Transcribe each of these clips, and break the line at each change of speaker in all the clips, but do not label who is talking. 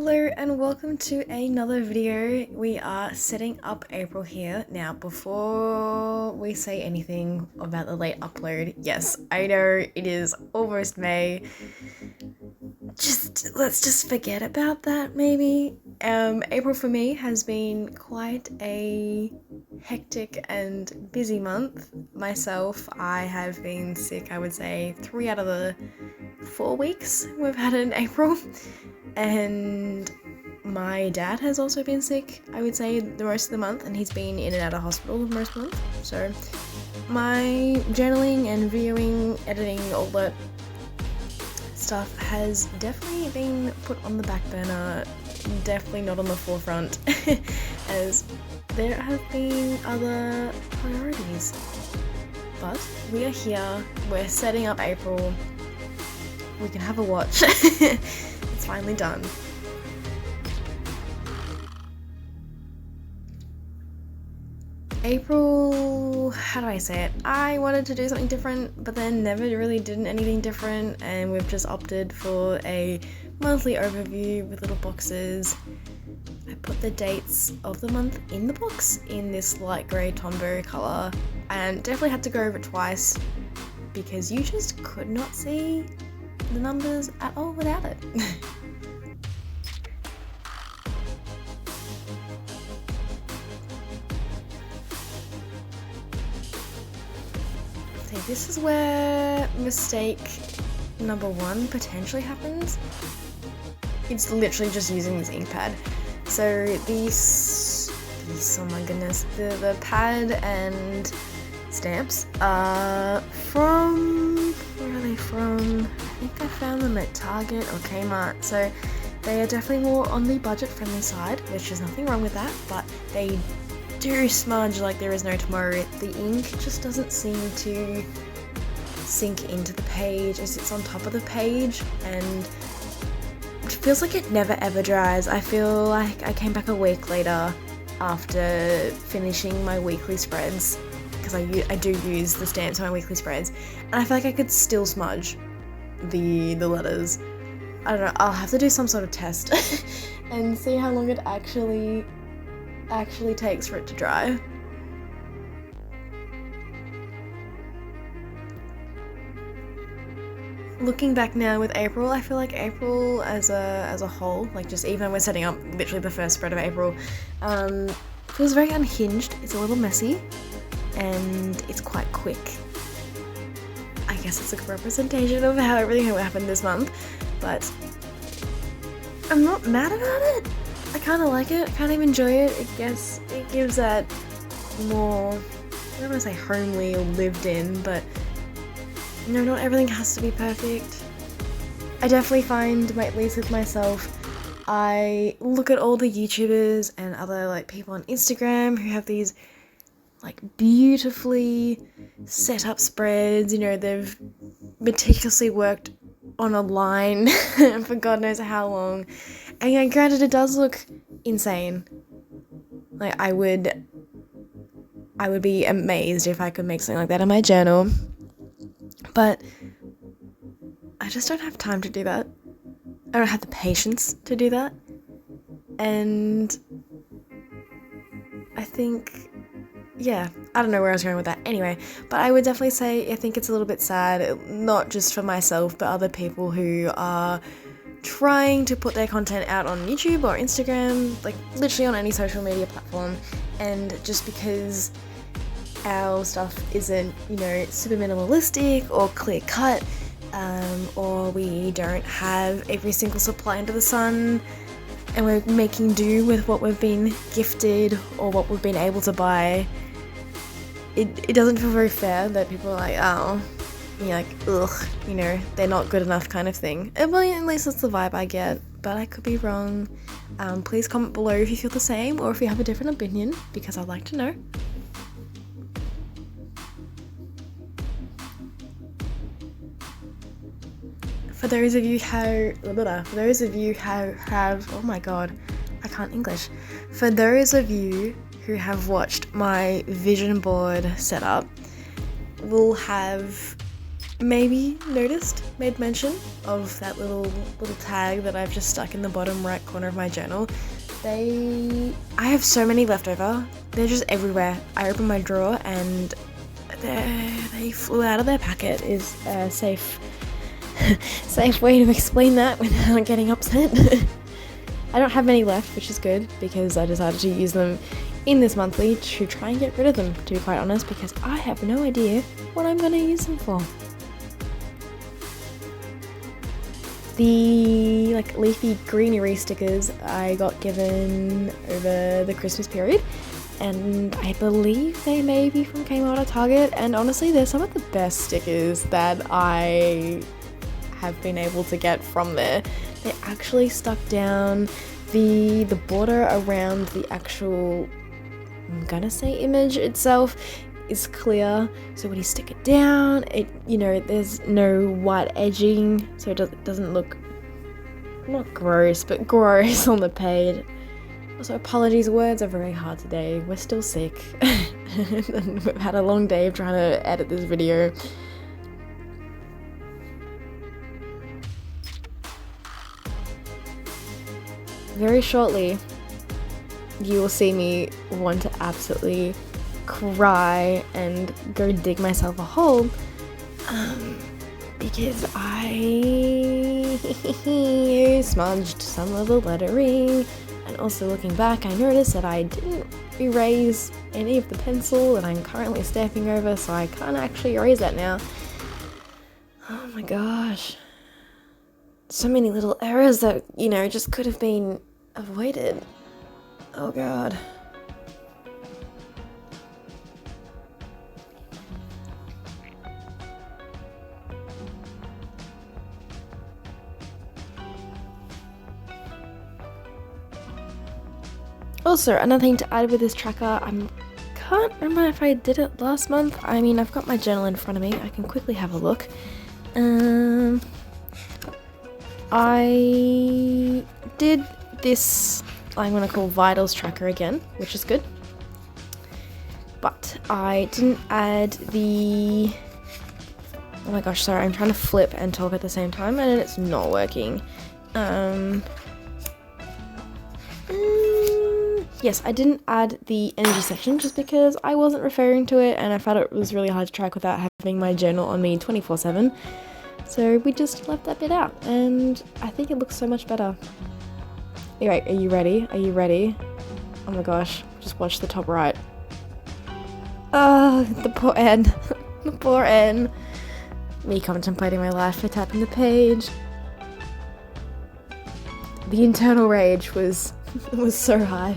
Hello and welcome to another video. We are setting up April here. Now, before we say anything about the late upload, yes, I know it is almost May. Let's just forget about that maybe. April for me has been quite a hectic and busy month. Myself, I have been sick, I would say 3 out of the 4 weeks we've had in April. And my dad has also been sick, I would say, the most of the month, and he's been in and out of hospital most of the month. So my journaling and videoing, editing, all that stuff has definitely been put on the back burner, definitely not on the forefront, as there have been other priorities. But we are here, we're setting up April, we can have a watch. It's finally done. April, how do I say it? I wanted to do something different, but then never really did anything different, and we've just opted for a monthly overview with little boxes. I put the dates of the month in the box in this light grey Tombow colour, and definitely had to go over it twice because you just could not see the numbers at all without it. So this is where mistake number 1 potentially happens. It's literally just using this ink pad. So these oh my goodness, the pad and stamps are from, where are they from? I think I found them at Target or Kmart, so they are definitely more on the budget friendly side, which is nothing wrong with that, but they do smudge like there is no tomorrow. The ink just doesn't seem to sink into the page. It sits on top of the page and it feels like it never ever dries. I feel like I came back a week later after finishing my weekly spreads, because I do use the stamps on my weekly spreads, and I feel like I could still smudge the letters. I don't know, I'll have to do some sort of test and see how long it actually takes for it to dry. Looking back now with April, I feel like April as a whole, like just even when we're setting up literally the first spread of April, feels very unhinged. It's a little messy and it's quite quick. I guess it's a representation of how everything happened this month, but I'm not mad about it. I kind of like it, I kind of enjoy it. I guess it gives that more, I don't want to say homely or lived in, but no, not everything has to be perfect. I definitely find, at least with myself, I look at all the YouTubers and other like people on Instagram who have these like beautifully set up spreads, you know, they've meticulously worked on a line for God knows how long. And yeah, granted, it does look insane. Like I would be amazed if I could make something like that in my journal. But I just don't have time to do that. I don't have the patience to do that. And I think, yeah, I don't know where I was going with that. Anyway, but I would definitely say I think it's a little bit sad, not just for myself, but other people who are trying to put their content out on YouTube or Instagram, like literally on any social media platform, and just because our stuff isn't, you know, super minimalistic or clear cut, or we don't have every single supply under the sun, and we're making do with what we've been gifted or what we've been able to buy, it doesn't feel very fair that people are like, oh, you're like, ugh, you know, they're not good enough kind of thing. Well, at least that's the vibe I get, but I could be wrong. Please comment below if you feel the same or if you have a different opinion, because I'd like to know. For those of you who have, oh my god, I can't English. For those of you who have watched my vision board setup, will have maybe noticed, made mention of that little tag that I've just stuck in the bottom right corner of my journal. I have so many left over. They're just everywhere. I opened my drawer and they flew out of their packet is a safe way to explain that without getting upset. I don't have many left, which is good because I decided to use them in this monthly to try and get rid of them, to be quite honest, because I have no idea what I'm going to use them for. The leafy greenery stickers I got given over the Christmas period, and I believe they may be from Kmart or Target, and honestly they're some of the best stickers that I have been able to get from there. They actually stuck down. The border around the actual, I'm gonna say, image itself is clear, so when you stick it down, there's no white edging, so it doesn't look, not gross, but gross on the page. Also, apologies, words are very hard today. We're still sick. And we've had a long day of trying to edit this video. Very shortly, you will see me want to absolutely cry and go dig myself a hole, because I smudged some of the lettering, and also looking back I noticed that I didn't erase any of the pencil that I'm currently stamping over, so I can't actually erase that now. Oh my gosh, so many little errors that, just could have been avoided. Oh god. Also, another thing to add with this tracker, I can't remember if I did it last month. I mean, I've got my journal in front of me. I can quickly have a look. I did this, I'm going to call Vitals tracker again, which is good. But I didn't add the... Oh my gosh, sorry, I'm trying to flip and talk at the same time and it's not working. Yes, I didn't add the energy section just because I wasn't referring to it and I felt it was really hard to track without having my journal on me 24/7. So we just left that bit out and I think it looks so much better. Alright, are you ready? Are you ready? Oh my gosh, just watch the top right. Oh, the poor N. The poor N. Me contemplating my life for tapping the page. The internal rage was so high.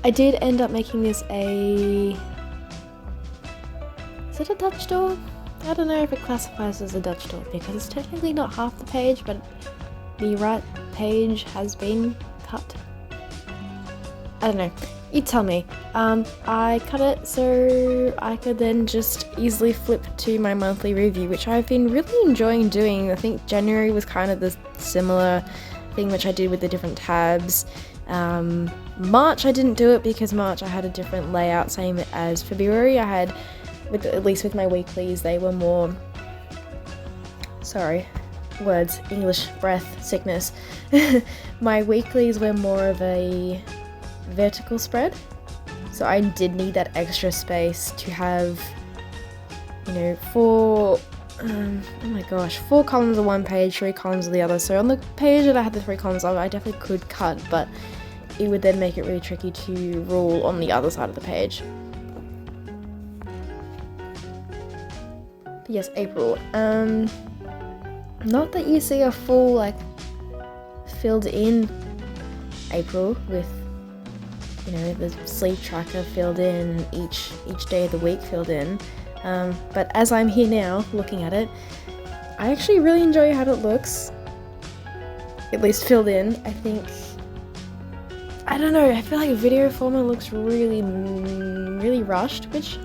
I did end up making this is it a Dutch door? I don't know if it classifies as a Dutch door because it's technically not half the page, but the right page has been cut. I don't know, you tell me. I cut it so I could then just easily flip to my monthly review, which I've been really enjoying doing. I think January was kind of the similar thing which I did with the different tabs. March I didn't do it because March I had a different layout, same as February. I had, at least with my weeklies, they were more, sorry, words, English, breath, sickness. My weeklies were more of a vertical spread, so I did need that extra space to have, four columns on one page, 3 columns on the other. So on the page that I had the 3 columns of, I definitely could cut, but it would then make it really tricky to rule on the other side of the page. But yes, April. Not that you see a full, filled in April with, the sleep tracker filled in, each day of the week filled in. But as I'm here now, looking at it, I actually really enjoy how it looks. At least filled in. I think, I don't know, I feel like video format looks really, really rushed, which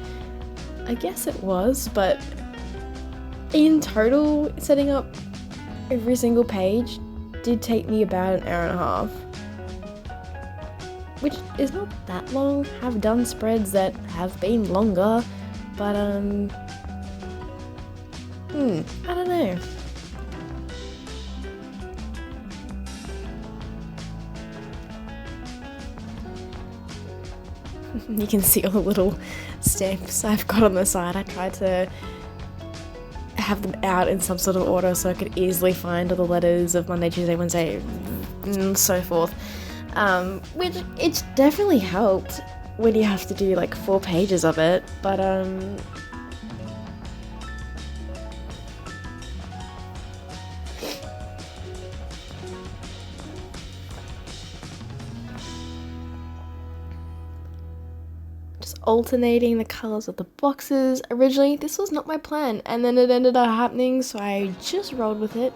I guess it was, but In total, setting up every single page did take me about an hour and a half, which is not that long. I've done spreads that have been longer, but I don't know. You can see all the little stamps I've got on the side. I tried to have them out in some sort of order so I could easily find all the letters of Monday, Tuesday, Wednesday, and so forth. Which it's definitely helped when you have to do like 4 pages of it, but just alternating the colors of the boxes. Originally, this was not my plan, and then it ended up happening, so I just rolled with it.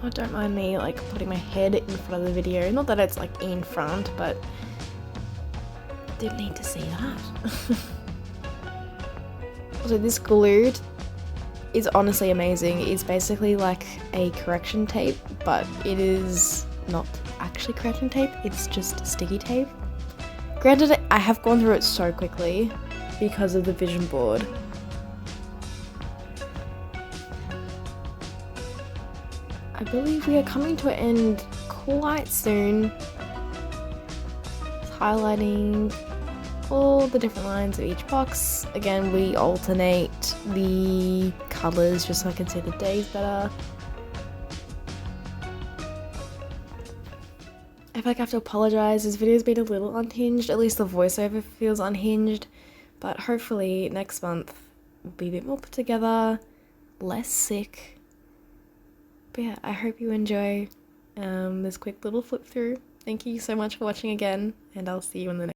Oh, don't mind me like putting my head in front of the video. Not that it's like in front, but I didn't need to see that. Also, this glue is honestly amazing. It's basically like a correction tape, but it is not actually correction tape, it's just sticky tape. Granted, I have gone through it so quickly because of the vision board. I believe we are coming to an end quite soon. Just highlighting all the different lines of each box. Again, we alternate the colours just so I can see the days better. I feel like I have to apologise, this video's been a little unhinged, at least the voiceover feels unhinged, but hopefully next month will be a bit more put together, less sick. But yeah, I hope you enjoy this quick little flip through. Thank you so much for watching again, and I'll see you in the next